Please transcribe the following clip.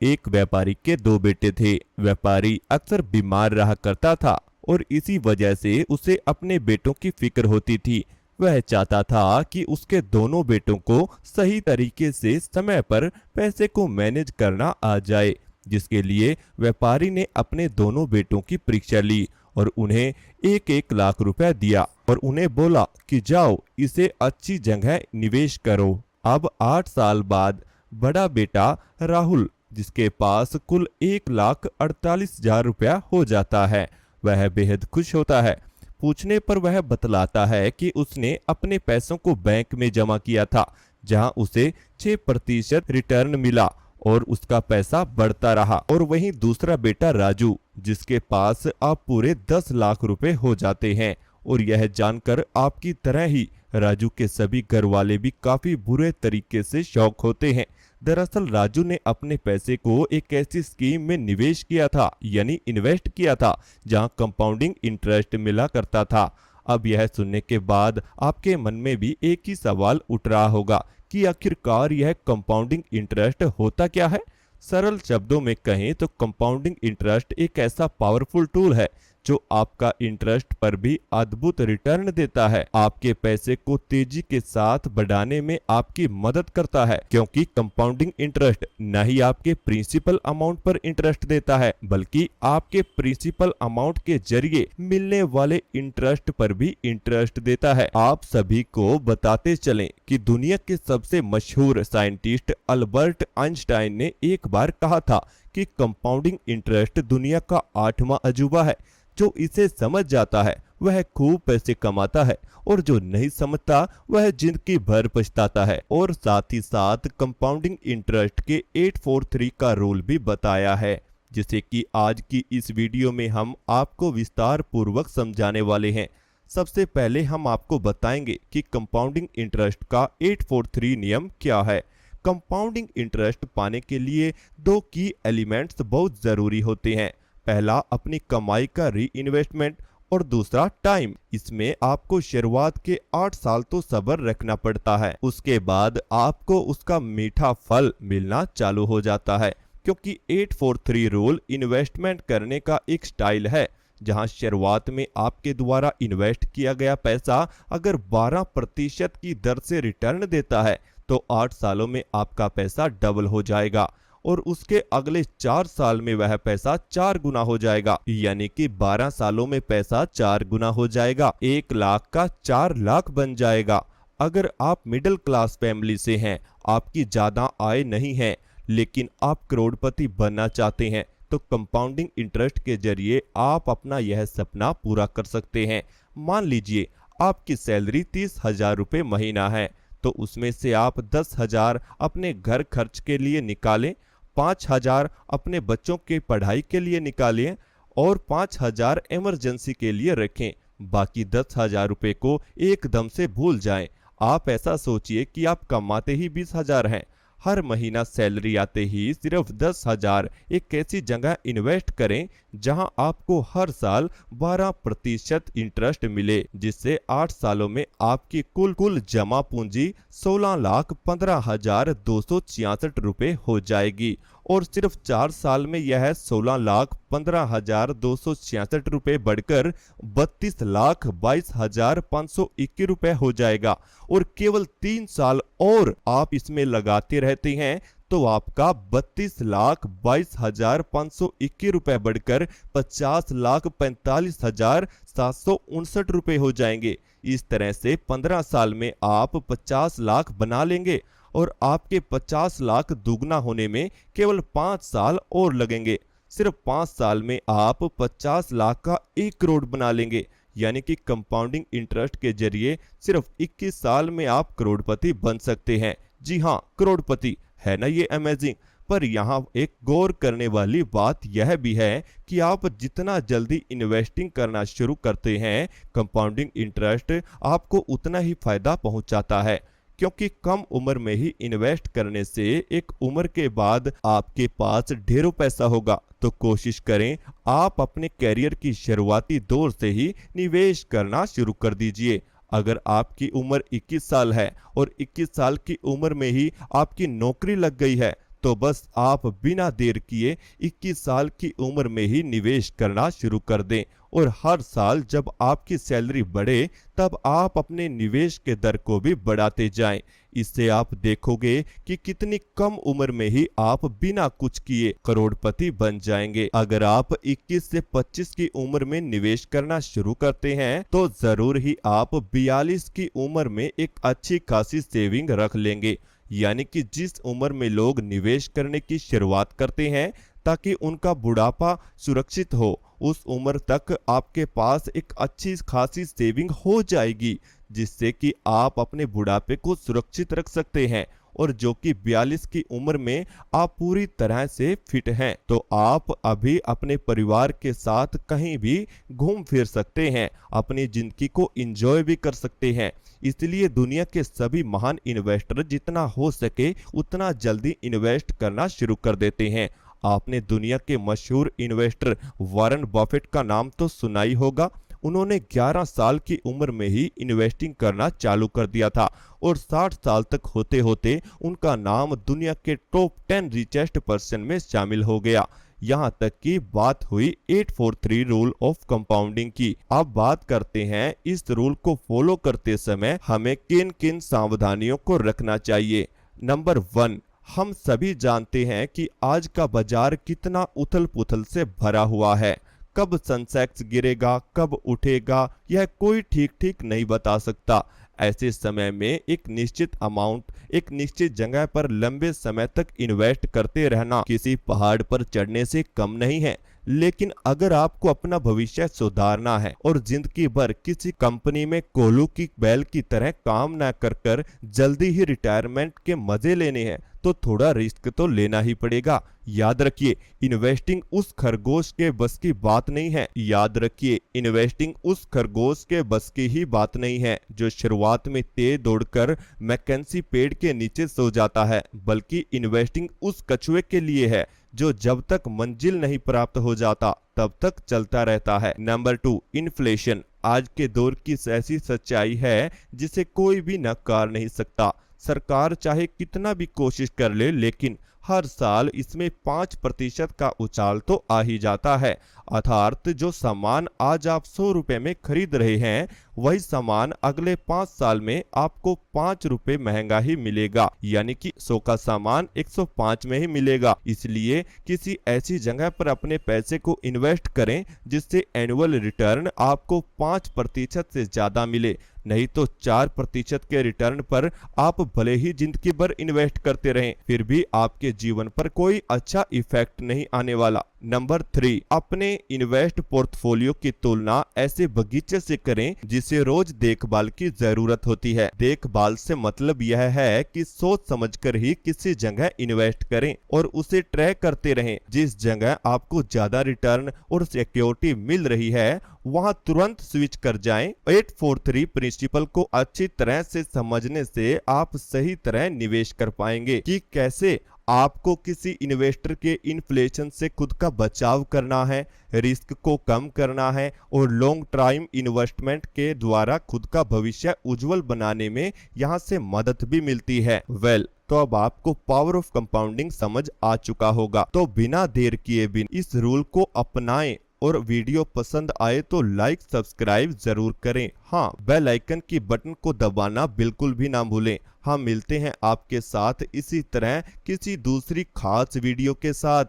एक व्यापारी के दो बेटे थे। व्यापारी अक्सर बीमार रहा करता था और इसी वजह से उसे अपने बेटों की फिक्र होती थी। वह चाहता था कि उसके दोनों बेटों को सही तरीके से समय पर पैसे को मैनेज करना आ जाए, जिसके लिए व्यापारी ने अपने दोनों बेटों की परीक्षा ली और उन्हें 1-1 लाख रुपया दिया और उन्हें बोला कि जाओ इसे अच्छी जगह निवेश करो। अब 8 साल बाद बड़ा बेटा राहुल, जिसके पास कुल 1,48,000 रुपया हो जाता है, वह बेहद खुश होता है। पूछने पर वह बतलाता है कि उसने अपने पैसों को बैंक में जमा किया था, जहां उसे 6% रिटर्न मिला और उसका पैसा बढ़ता रहा। और वहीं दूसरा बेटा राजू, जिसके पास अब पूरे 10 लाख रुपए हो जाते हैं। और यह जानकर आपकी तरह ही राजू के सभी घर वाले भी काफी बुरे तरीके से शौक होते हैं। दरअसल राजू ने अपने पैसे को एक ऐसी स्कीम में निवेश किया था, यानी इन्वेस्ट किया था, जहां कंपाउंडिंग इंटरेस्ट मिला करता था। अब यह सुनने के बाद आपके मन में भी एक ही सवाल उठ रहा होगा कि आखिरकार यह कंपाउंडिंग इंटरेस्ट होता क्या है। सरल शब्दों में कहें तो कंपाउंडिंग इंटरेस्ट एक ऐसा पावरफुल टूल है जो आपका इंटरेस्ट पर भी अद्भुत रिटर्न देता है। आपके पैसे को तेजी के साथ बढ़ाने में आपकी मदद करता है, क्योंकि कंपाउंडिंग इंटरेस्ट न ही आपके प्रिंसिपल अमाउंट पर इंटरेस्ट देता है, बल्कि आपके प्रिंसिपल अमाउंट के जरिए मिलने वाले इंटरेस्ट पर भी इंटरेस्ट देता है। आप सभी को बताते चलें कि दुनिया के सबसे मशहूर साइंटिस्ट अल्बर्ट आइंस्टाइन ने एक बार कहा था कि कंपाउंडिंग इंटरेस्ट दुनिया का 8वां अजूबा है। जो इसे समझ जाता है वह खूब पैसे कमाता है और जो नहीं समझता वह जिंदगी भर पछताता है। और साथ ही साथ कंपाउंडिंग इंटरेस्ट के 843 का रूल भी बताया है, जिसे कि आज की इस वीडियो में हम आपको विस्तार पूर्वक समझाने वाले हैं। सबसे पहले हम आपको बताएंगे कि कंपाउंडिंग इंटरेस्ट का 843 नियम क्या है। कंपाउंडिंग इंटरेस्ट पाने के लिए दो की एलिमेंट्स बहुत जरूरी होते हैं। पहला अपनी कमाई का री इन्वेस्टमेंट और दूसरा टाइम। इसमें आपको शुरुआत के 8 साल तो सब्र रखना पड़ता है, उसके बाद आपको उसका मीठा फल मिलना चालू हो जाता है। क्योंकि 843 रूल इन्वेस्टमेंट करने का एक स्टाइल है, जहां शुरुआत में आपके द्वारा इन्वेस्ट किया गया पैसा अगर 12% की दर से रिटर्न देता है तो 8 सालों में आपका पैसा डबल हो जाएगा और उसके अगले 4 साल में वह पैसा 4 गुना हो जाएगा, यानी कि 12 सालों में पैसा 4 गुना हो जाएगा। 1 लाख का 4 लाख बन जाएगा। अगर आप मिडिल क्लास फैमिली से हैं, आपकी ज्यादा आय नहीं है, लेकिन आप करोड़पति बनना चाहते हैं, तो कंपाउंडिंग इंटरेस्ट के जरिए आप अपना यह सपना पूरा कर सकते हैं। मान लीजिए आपकी सैलरी 30,000 रुपये महीना है, तो उसमें से आप 10,000 अपने घर खर्च के लिए निकालें, 5,000 अपने बच्चों के पढ़ाई के लिए निकालें और 5,000 इमरजेंसी के लिए रखें। बाकी 10,000 रुपये को एकदम से भूल जाएं। आप ऐसा सोचिए कि आप कमाते ही 20,000 हैं। हर महीना सैलरी आते ही सिर्फ 10,000 एक ऐसी जगह इन्वेस्ट करें जहां आपको हर साल 12% इंटरेस्ट मिले, जिससे 8 सालों में आपकी कुल जमा पूंजी 16,15,266 रुपए हो जाएगी और सिर्फ 4 साल में यह 16,15,266 रुपए बढ़कर 32,22,521 रुपए हो जाएगा। और केवल 3 साल और आप इसमें लगाते रहते हैं तो आपका 32,22,521 रुपए बढ़कर 50,45,759 रुपए हो जाएंगे। इस तरह से 15 साल में आप 50 लाख बना लेंगे और आपके 50 लाख दुगना होने में केवल 5 साल और लगेंगे। सिर्फ 5 साल में आप 50 लाख का 1 करोड़ बना लेंगे, यानी कि कंपाउंडिंग इंटरेस्ट के जरिए सिर्फ 21 साल में आप करोड़पति बन सकते हैं। जी हाँ, करोड़पति। है ना ये अमेजिंग। पर यहाँ एक गौर करने वाली बात यह भी है कि आप जितना जल्दी इन्वेस्टिंग करना शुरू करते हैं, कंपाउंडिंग इंटरेस्ट आपको उतना ही फायदा पहुंचाता है। क्योंकि कम उम्र में ही इन्वेस्ट करने से एक उम्र के बाद आपके पास ढेरों पैसा होगा। तो कोशिश करें आप अपने कैरियर की शुरुआती दौर से ही निवेश करना शुरू कर दीजिए। अगर आपकी उम्र 21 साल है और 21 साल की उम्र में ही आपकी नौकरी लग गई है, तो बस आप बिना देर किए 21 साल की उम्र में ही निवेश करना शुरू कर दें और हर साल जब आपकी सैलरी बढ़े तब आप अपने निवेश के दर को भी बढ़ाते जाएं। इससे आप देखोगे कि कितनी कम उम्र में ही आप बिना कुछ किए करोड़पति बन जाएंगे। अगर आप 21 से 25 की उम्र में निवेश करना शुरू करते हैं तो जरूर ही आप 42 की उम्र में एक अच्छी खासी सेविंग रख लेंगे। यानी कि जिस उम्र में लोग निवेश करने की शुरुआत करते हैं ताकि उनका बुढ़ापा सुरक्षित हो, उस उम्र तक आपके पास एक अच्छी खासी सेविंग हो जाएगी, जिससे कि आप अपने बुढ़ापे को सुरक्षित रख सकते हैं। और जो कि 42 की उम्र में आप पूरी तरह से फिट हैं, तो आप अभी अपने परिवार के साथ कहीं भी घूम फिर सकते हैं, अपनी जिंदगी को एंजॉय भी कर सकते हैं। इसलिए दुनिया के सभी महान इन्वेस्टर जितना हो सके उतना जल्दी इन्वेस्ट करना शुरू कर देते हैं। आपने दुनिया के मशहूर इन्वेस्टर वॉरेन बफेट का नाम तो सुना ही होगा। उन्होंने 11 साल की उम्र में ही इन्वेस्टिंग करना चालू कर दिया था और 60 साल तक होते होते उनका नाम दुनिया के टॉप 10 रिचेस्ट पर्सन में शामिल हो गया। यहाँ तक कि बात हुई 843 रूल ऑफ कंपाउंडिंग की। अब बात करते हैं इस रूल को फॉलो करते समय हमें किन किन सावधानियों को रखना चाहिए। नंबर 1, हम सभी जानते हैं कि आज का बाजार कितना उथल पुथल से भरा हुआ है। कब सेंसेक्स गिरेगा, कब उठेगा, यह कोई ठीक नहीं बता सकता। ऐसे समय में एक निश्चित अमाउंट एक निश्चित जगह पर लंबे समय तक इन्वेस्ट करते रहना किसी पहाड़ पर चढ़ने से कम नहीं है। लेकिन अगर आपको अपना भविष्य सुधारना है और जिंदगी भर किसी कंपनी में कोल्हू की बैल की तरह काम न कर जल्दी ही रिटायरमेंट के मजे लेने हैं, तो थोड़ा रिस्क तो लेना ही पड़ेगा। याद रखिए, इन्वेस्टिंग उस खरगोश के बस की बात नहीं है। याद रखिए, इन्वेस्टिंग उस खरगोश के बस की ही बात नहीं है जो शुरुआत में तेज दौड़कर मैकेंसी पेड़ के नीचे सो जाता है, बल्कि इन्वेस्टिंग उस कछुए के लिए है जो जब तक मंजिल नहीं प्राप्त हो जाता तब तक चलता रहता है। नंबर 2, इन्फ्लेशन आज के दौर की ऐसी सच्चाई है जिसे कोई भी नकार नहीं सकता। सरकार चाहे कितना भी कोशिश कर ले, लेकिन हर साल इसमें 5% का उछाल तो आ ही जाता है। अर्थात जो सामान आज आप 100 रुपए में खरीद रहे हैं, वही सामान अगले 5 साल में आपको 5 रुपए महंगा ही मिलेगा। यानी कि 100 का सामान 105 में ही मिलेगा। इसलिए किसी ऐसी जगह पर अपने पैसे को इन्वेस्ट करें जिससे एनुअल रिटर्न आपको 5% से ज्यादा मिले। नहीं तो 4% के रिटर्न पर आप भले ही जिंदगी भर इन्वेस्ट करते रहें, फिर भी आपके जीवन पर कोई अच्छा इफेक्ट नहीं आने वाला। नंबर 3, अपने इन्वेस्ट पोर्टफोलियो की तुलना ऐसे बगीचे से करें जिसे रोज देखभाल की जरूरत होती है। देखभाल से मतलब यह है कि सोच समझकर ही किसी जगह इन्वेस्ट करें और उसे ट्रैक करते रहें। जिस जगह आपको ज्यादा रिटर्न और सिक्योरिटी मिल रही है, वहां तुरंत स्विच कर जाएं। 843 प्रिंसिपल को अच्छी तरह से समझने से आप सही तरह निवेश कर पाएंगे कि कैसे आपको किसी इन्वेस्टर के इन्फ्लेशन से खुद का बचाव करना है, रिस्क को कम करना है और लॉन्ग टाइम इन्वेस्टमेंट के द्वारा खुद का भविष्य उज्जवल बनाने में यहां से मदद भी मिलती है। तो अब आपको पावर ऑफ कंपाउंडिंग समझ आ चुका होगा। तो बिना देर किए भी इस रूल को अपनाएं और वीडियो पसंद आए तो लाइक सब्सक्राइब जरूर करें। हाँ, बेल आइकन की बटन को दबाना बिल्कुल भी ना भूलें। हम मिलते हैं आपके साथ इसी तरह किसी दूसरी खास वीडियो के साथ।